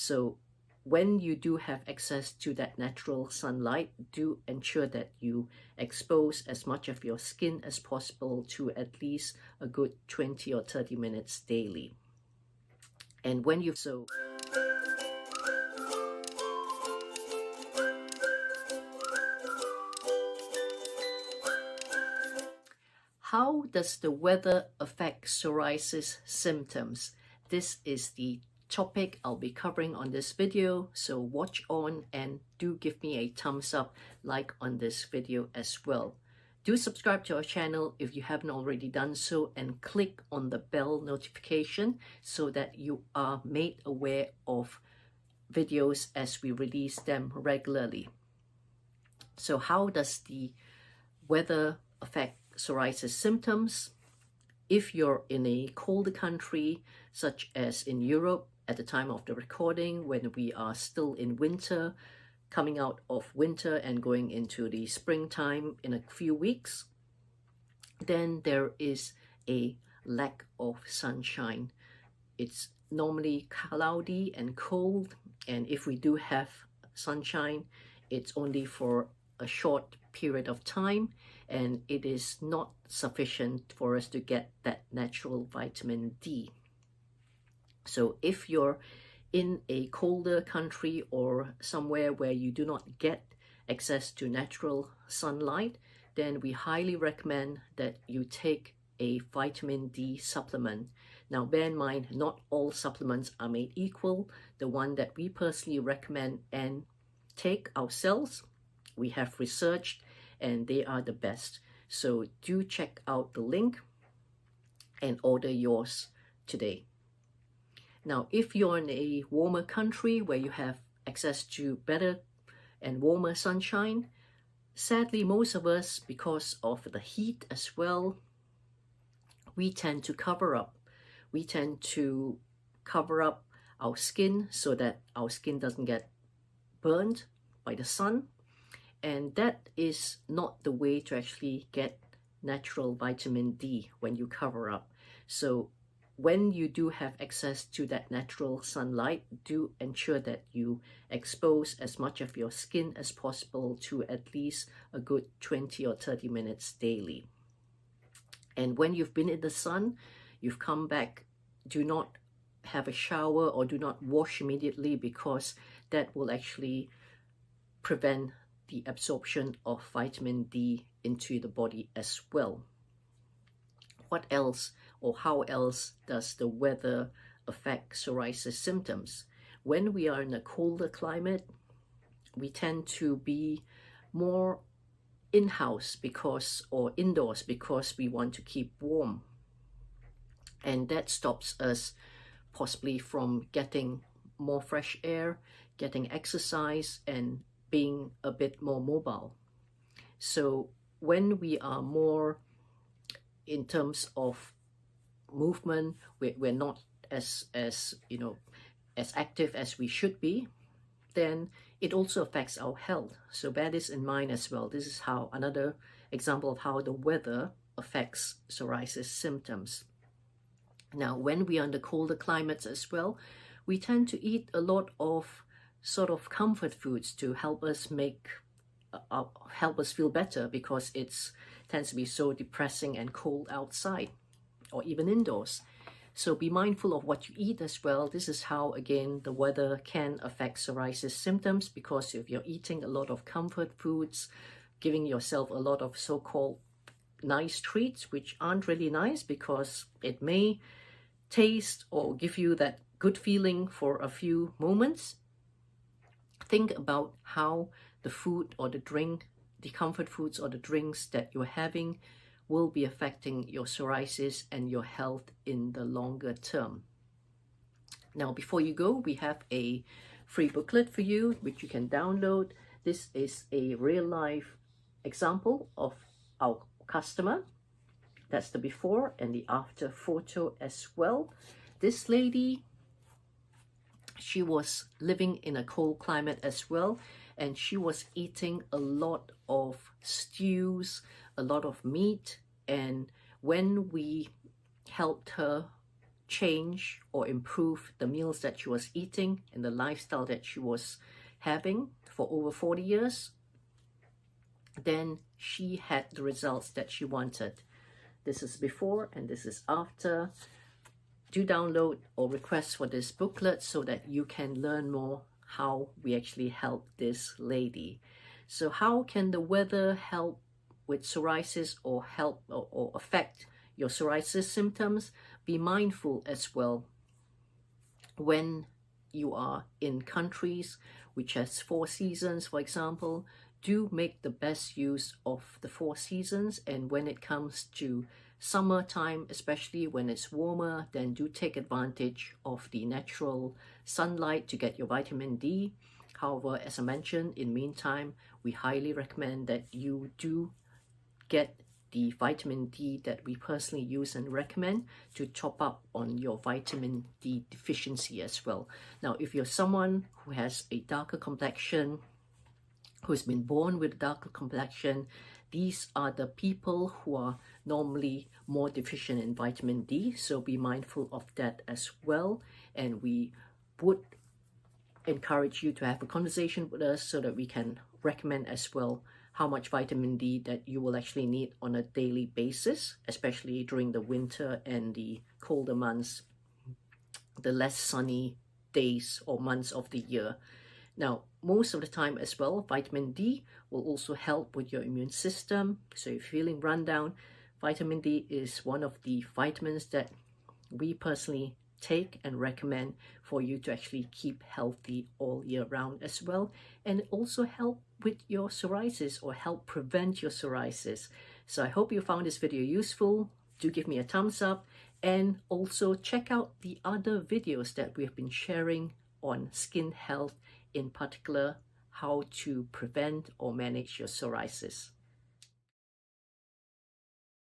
So when you do have access to that natural sunlight, do ensure that you expose as much of your skin as possible to at least a good 20 or 30 minutes daily. And when you've how does the weather affect psoriasis symptoms? This is the topic I'll be covering on this video, so watch on and do give me a thumbs up, like on this video as well. Do subscribe to our channel if you haven't already done so, and click on the bell notification so that you are made aware of videos as we release them regularly. So how does the weather affect psoriasis symptoms? If you're in a colder country, such as in Europe at the time of the recording, when we are still in winter, coming out of winter and going into the springtime in a few weeks, then there is a lack of sunshine. It's normally cloudy and cold, and if we do have sunshine, it's only for a short period of time, and it is not sufficient for us to get that natural vitamin D. So if you're in a colder country or somewhere where you do not get access to natural sunlight, then we highly recommend that you take a vitamin D supplement. Now bear in mind, not all supplements are made equal. The one that we personally recommend and take ourselves, we have researched, and they are the best. So do check out the link and order yours today. Now, if you're in a warmer country where you have access to better and warmer sunshine, sadly, most of us, because of the heat as well, we tend to cover up. We tend to cover up our skin so that our skin doesn't get burned by the sun. And that is not the way to actually get natural vitamin D when you cover up. So when you do have access to that natural sunlight, do ensure that you expose as much of your skin as possible to at least a good 20 or 30 minutes daily. And when you've been in the sun, you've come back, do not have a shower or do not wash immediately, because that will actually prevent the absorption of vitamin D into the body as well. What else, or how else does the weather affect psoriasis symptoms? When we are in a colder climate, we tend to be more in-house or indoors because we want to keep warm. And that stops us possibly from getting more fresh air, getting exercise, and being a bit more mobile. So when we are more in terms of movement, we're not as active as we should be, then it also affects our health. So bear this in mind as well. This is how another example of how the weather affects psoriasis symptoms. Now, when we are in the colder climates as well, we tend to eat a lot of sort of comfort foods to help us feel better, because it tends to be so depressing and cold outside or even indoors. So be mindful of what you eat as well. This is how, again, the weather can affect psoriasis symptoms, because if you're eating a lot of comfort foods, giving yourself a lot of so-called nice treats, which aren't really nice because it may taste or give you that good feeling for a few moments, think about how the food or the drink, the comfort foods or the drinks that you're having will be affecting your psoriasis and your health in the longer term. Now, before you go, we have a free booklet for you, which you can download. This is a real life example of our customer. That's the before and the after photo as well. This lady, she was living in a cold climate as well, and she was eating a lot of stews, a lot of meat. And when we helped her change or improve the meals that she was eating and the lifestyle that she was having for over 40 years, then she had the results that she wanted. This is before and this is after. Do download or request for this booklet so that you can learn more how we actually help this lady. So how can the weather help with psoriasis or help or affect your psoriasis symptoms? Be mindful as well when you are in countries which has 4 seasons, for example. Do make the best use of the 4 seasons, and when it comes to summertime, especially when it's warmer, then do take advantage of the natural sunlight to get your vitamin D. However, as I mentioned, in the meantime, we highly recommend that you do get the vitamin D that we personally use and recommend to top up on your vitamin D deficiency as well. Now, if you're someone who has a darker complexion, who's been born with a darker complexion, these are the people who are normally more deficient in vitamin D, so be mindful of that as well. And we would encourage you to have a conversation with us so that we can recommend as well how much vitamin D that you will actually need on a daily basis, especially during the winter and the colder months, the less sunny days or months of the year. Now, most of the time as well, vitamin D will also help with your immune system. So if you're feeling run down, vitamin D is one of the vitamins that we personally take and recommend for you to actually keep healthy all year round as well, and also help with your psoriasis or help prevent your psoriasis. So I hope you found this video useful. Do give me a thumbs up, and also check out the other videos that we have been sharing on skin health, in particular how to prevent or manage your psoriasis.